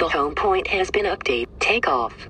The home point has been updated. Take off.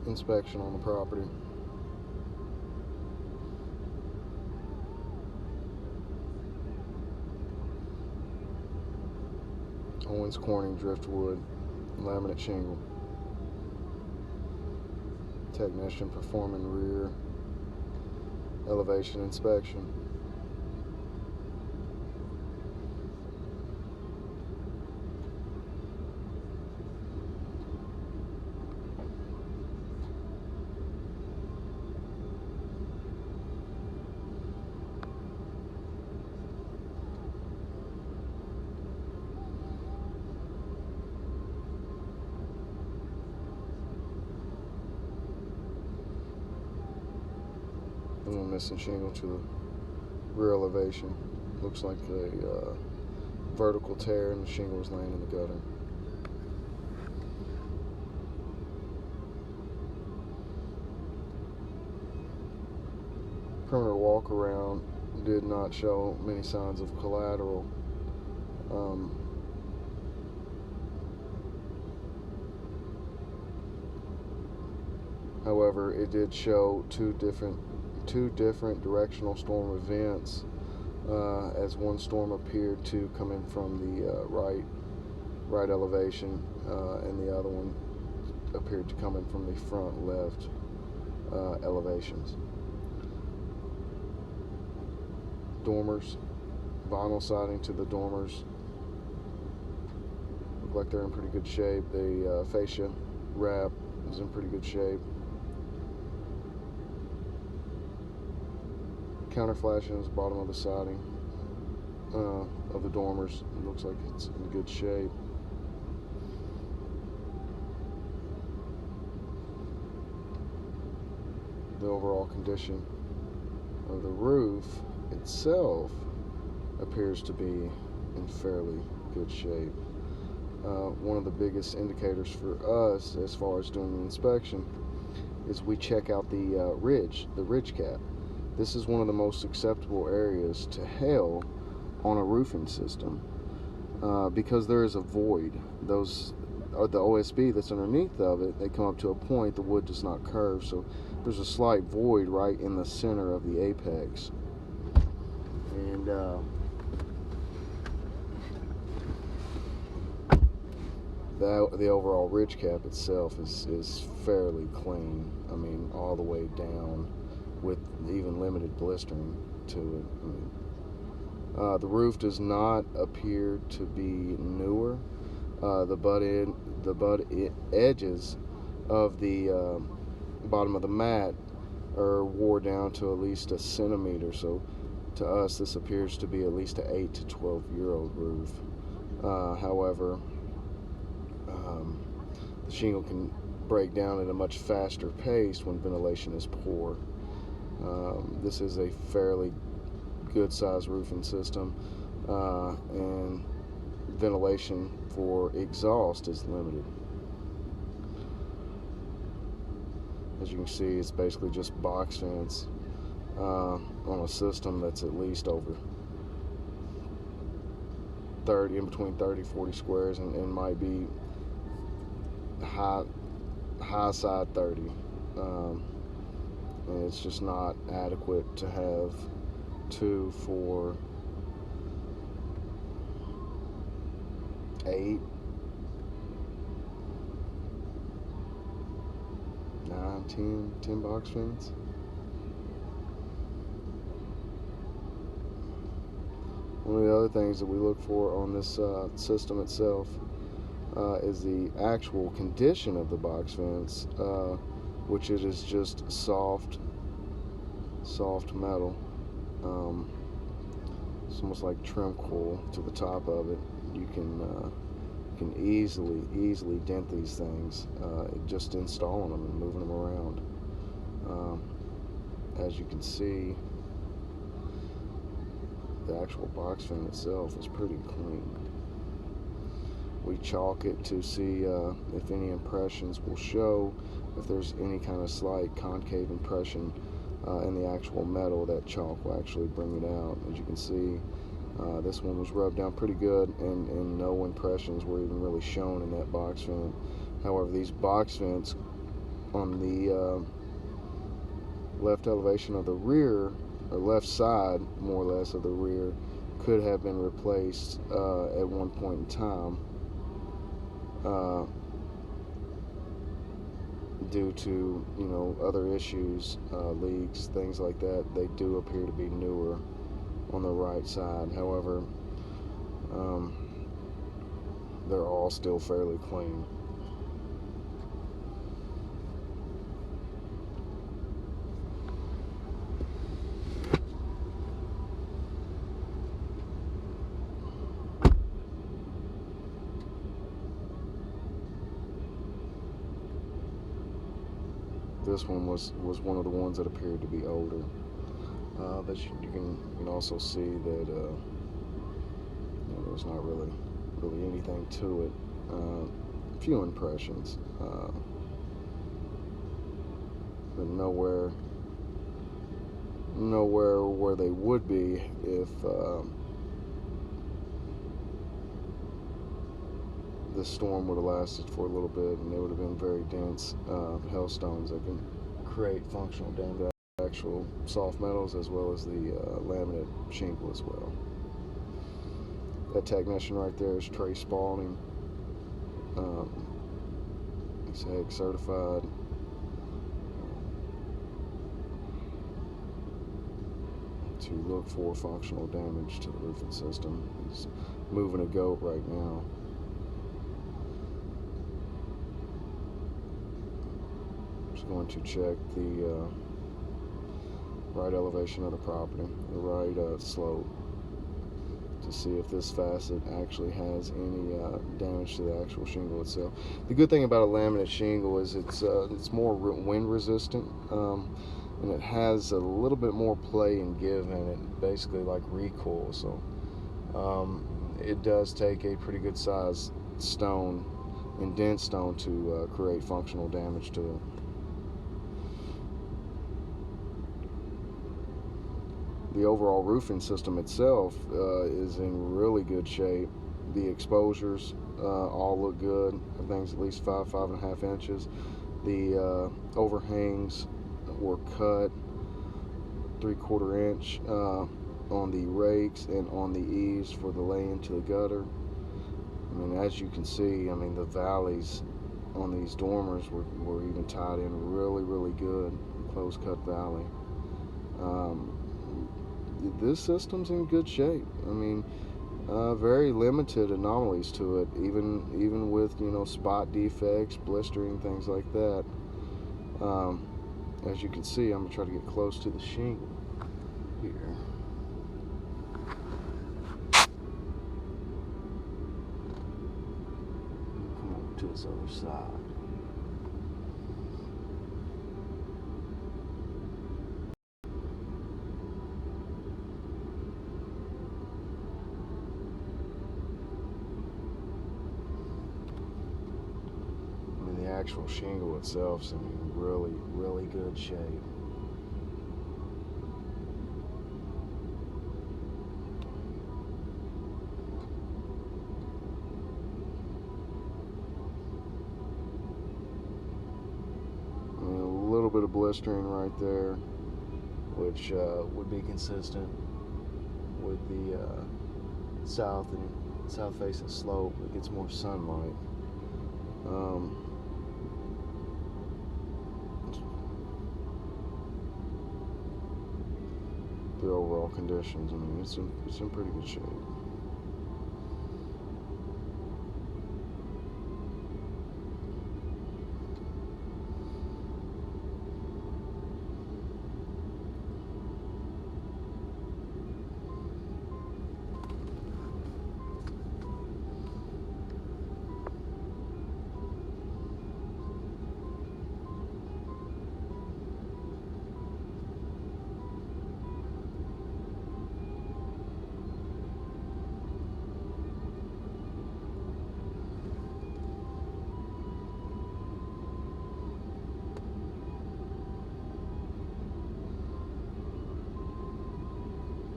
Inspection on the property. Owens Corning driftwood, laminate shingle. Technician performing rear elevation inspection. And we're missing shingle to the rear elevation. Looks like a vertical tear and the shingle is laying in the gutter. Perimeter walk around did not show many signs of collateral. However, it did show two different directional storm events, as one storm appeared to come in from the right elevation, and the other one appeared to come in from the front left elevations. Dormers, vinyl siding to the dormers look like they're in pretty good shape. The fascia wrap is in pretty good shape. Counter flashing is the bottom of the siding of the dormers. It looks like it's in good shape. The overall condition of the roof itself appears to be in fairly good shape. One of the biggest indicators for us as far as doing the inspection is we check out the ridge cap. This is one of the most acceptable areas to hail on a roofing system because there is a void. Those are the OSB that's underneath of it. They come up to a point, the wood does not curve, so there's a slight void right in the center of the apex. And the overall ridge cap itself is fairly clean. I mean, all the way down, with even limited blistering to it. I mean, the roof does not appear to be newer. The butt edges of the bottom of the mat are wore down to at least a centimeter. So to us, this appears to be at least an 8 to 12-year-old roof. However, the shingle can break down at a much faster pace when ventilation is poor. This is a fairly good sized roofing system, and ventilation for exhaust is limited. As you can see, it's basically just box vents on a system that's at least over 30, in between 30-40 squares, and might be high high side 30. And it's just not adequate to have 2, 4, 8, 9, 10 box fence. One of the other things that we look for on this system itself is the actual condition of the box fence, which it is just soft metal. It's almost like trim coil to the top of it. You can easily dent these things just installing them and moving them around. As you can see, the actual box fence itself is pretty clean. We chalk it to see if any impressions will show. If there's any kind of slight concave impression in the actual metal, that chalk will actually bring it out. As you can see, this one was rubbed down pretty good, and no impressions were even really shown in that box vent. However, these box vents on the left elevation of the rear, or left side more or less of the rear, could have been replaced at one point in time due to, you know, other issues, leaks, things like that. They do appear to be newer on the right side. However, they're all still fairly clean. This one was one of the ones that appeared to be older. But you can also see that you know, there's not really anything to it. Few impressions, but nowhere where they would be if the storm would have lasted for a little bit, and they would have been very dense hailstones that can create functional damage. Actual soft metals as well as the laminate shingle as well. That technician right there is Trey Spalding. He's HEG certified. To look for functional damage to the roofing system. He's moving a goat right now. Just going to check the right elevation of the property, the right slope, to see if this facet actually has any damage to the actual shingle itself. The good thing about a laminate shingle is it's more wind resistant, and it has a little bit more play and give in it, basically like recoil. So it does take a pretty good size stone, indent stone, to create functional damage to it. The overall roofing system itself is in really good shape. The exposures all look good. Everything's at least 5.5 inches. The overhangs were cut 3/4 inch on the rakes and on the eaves for the lay into the gutter. I mean, as you can see, I mean, the valleys on these dormers were even tied in really good. Close cut valley. This system's in good shape. I mean, very limited anomalies to it, even with, you know, spot defects, blistering, things like that. As you can see, I'm gonna try to get close to the shingle here. Come over to this other side. The actual shingle itself is in really good shape. little bit of blistering right there, which would be consistent with the south facing slope. It gets more sunlight. The overall conditions, I mean, it's in pretty good shape.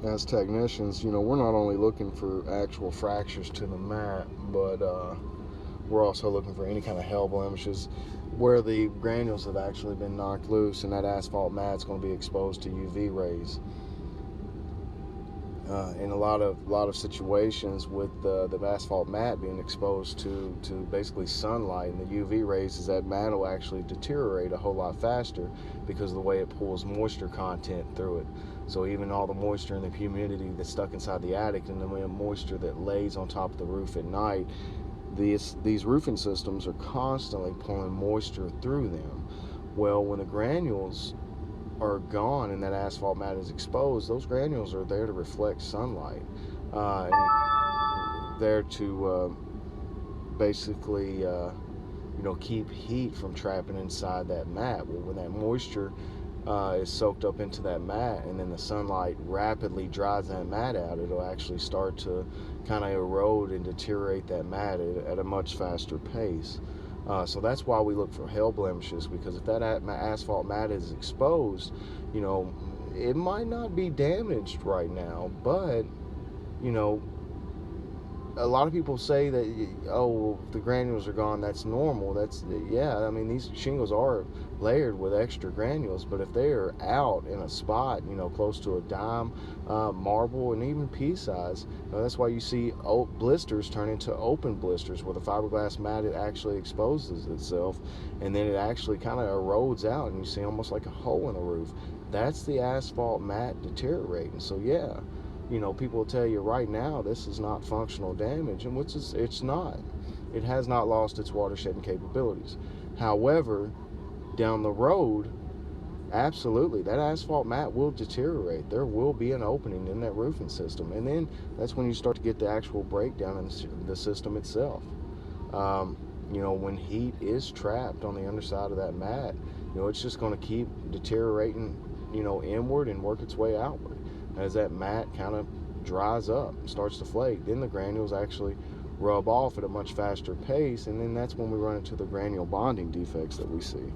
As technicians, you know, we're not only looking for actual fractures to the mat, but we're also looking for any kind of hell blemishes where the granules have actually been knocked loose, and that asphalt mat's going to be exposed to UV rays. In a lot of situations with the asphalt mat being exposed to basically sunlight and the UV rays, is that mat will actually deteriorate a whole lot faster because of the way it pulls moisture content through it. So even all the moisture and the humidity that's stuck inside the attic, and the moisture that lays on top of the roof at night, these roofing systems are constantly pulling moisture through them. Well, when the granules are gone and that asphalt mat is exposed, those granules are there to reflect sunlight, and there to basically keep heat from trapping inside that mat. Well, when that moisture is soaked up into that mat, and then the sunlight rapidly dries that mat out, it'll actually start to kind of erode and deteriorate that mat at a much faster pace. So that's why we look for hail blemishes, because if that asphalt mat is exposed, you know, it might not be damaged right now, but, you know, a lot of people say that, oh, the granules are gone, that's normal. Yeah, I mean, these shingles are layered with extra granules, but if they are out in a spot, you know, close to a dime, marble, and even pea size, that's why you see blisters turn into open blisters, where the fiberglass mat, it actually exposes itself, and then it actually kind of erodes out, and you see almost like a hole in the roof. That's the asphalt mat deteriorating. So yeah, you know, people will tell you right now this is not functional damage, and which is, it's not. It has not lost its water shedding capabilities. However, down the road, absolutely, that asphalt mat will deteriorate. There will be an opening in that roofing system, and then that's when you start to get the actual breakdown in the system itself. You know, when heat is trapped on the underside of that mat, you know, it's just going to keep deteriorating, you know, inward and work its way outward. As that mat kind of dries up, starts to flake, then the granules actually rub off at a much faster pace, and then that's when we run into the granule bonding defects that we see.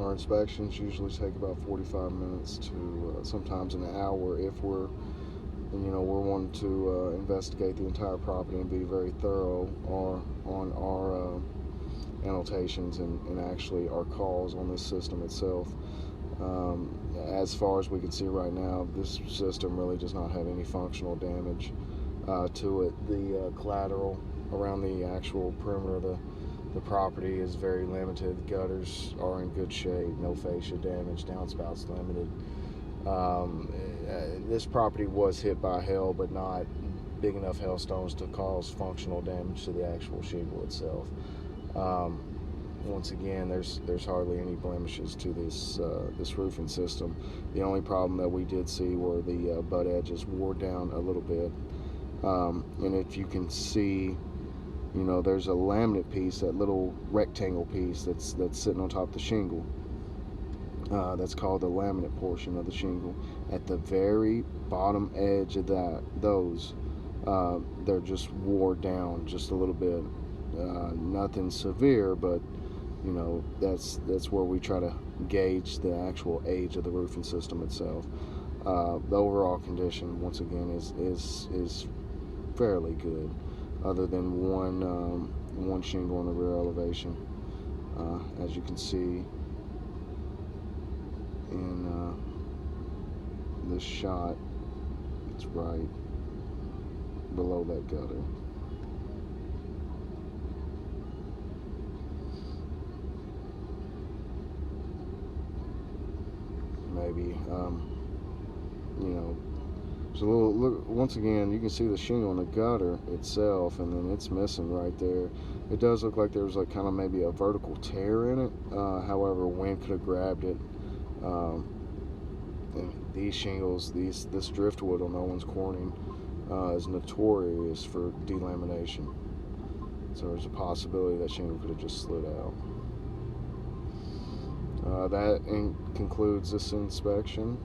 Our inspections usually take about 45 minutes to sometimes an hour if we're wanting to investigate the entire property and be very thorough on our annotations and actually our calls on this system itself. As far as we can see right now, this system really does not have any functional damage to it. The collateral around the actual perimeter of the property is very limited. The gutters are in good shape, no fascia damage, downspouts limited. This property was hit by hail, but not big enough hailstones to cause functional damage to the actual shingle itself. Once again, there's hardly any blemishes to this roofing system. The only problem that we did see were the butt edges wore down a little bit. And if you can see, there's a laminate piece, that little rectangle piece that's sitting on top of the shingle. That's called the laminate portion of the shingle. At the very bottom edge of those, they're just wore down just a little bit. Nothing severe, but that's where we try to gauge the actual age of the roofing system itself. The overall condition, once again, is fairly good, other than one shingle on the rear elevation. As you can see in this shot, it's right below that gutter. Maybe so look, once again, you can see the shingle in the gutter itself, and then it's missing right there. It does look like there was like kind of maybe a vertical tear in it. However, wind could have grabbed it. And these shingles, this driftwood on Owens Corning is notorious for delamination. So there's a possibility that shingle could have just slid out. That concludes this inspection,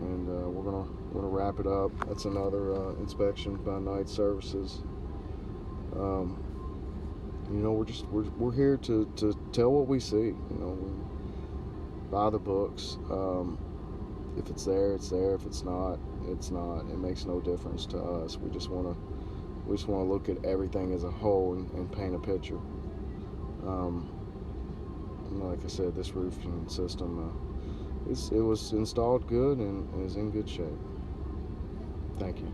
and we're gonna wrap it up. That's another inspection by Night Services. We're here to tell what we see. By the books. If it's there, it's there. If it's not, it's not. It makes no difference to us. We just want to look at everything as a whole and paint a picture. Like I said, this roofing system, it was installed good and is in good shape. Thank you.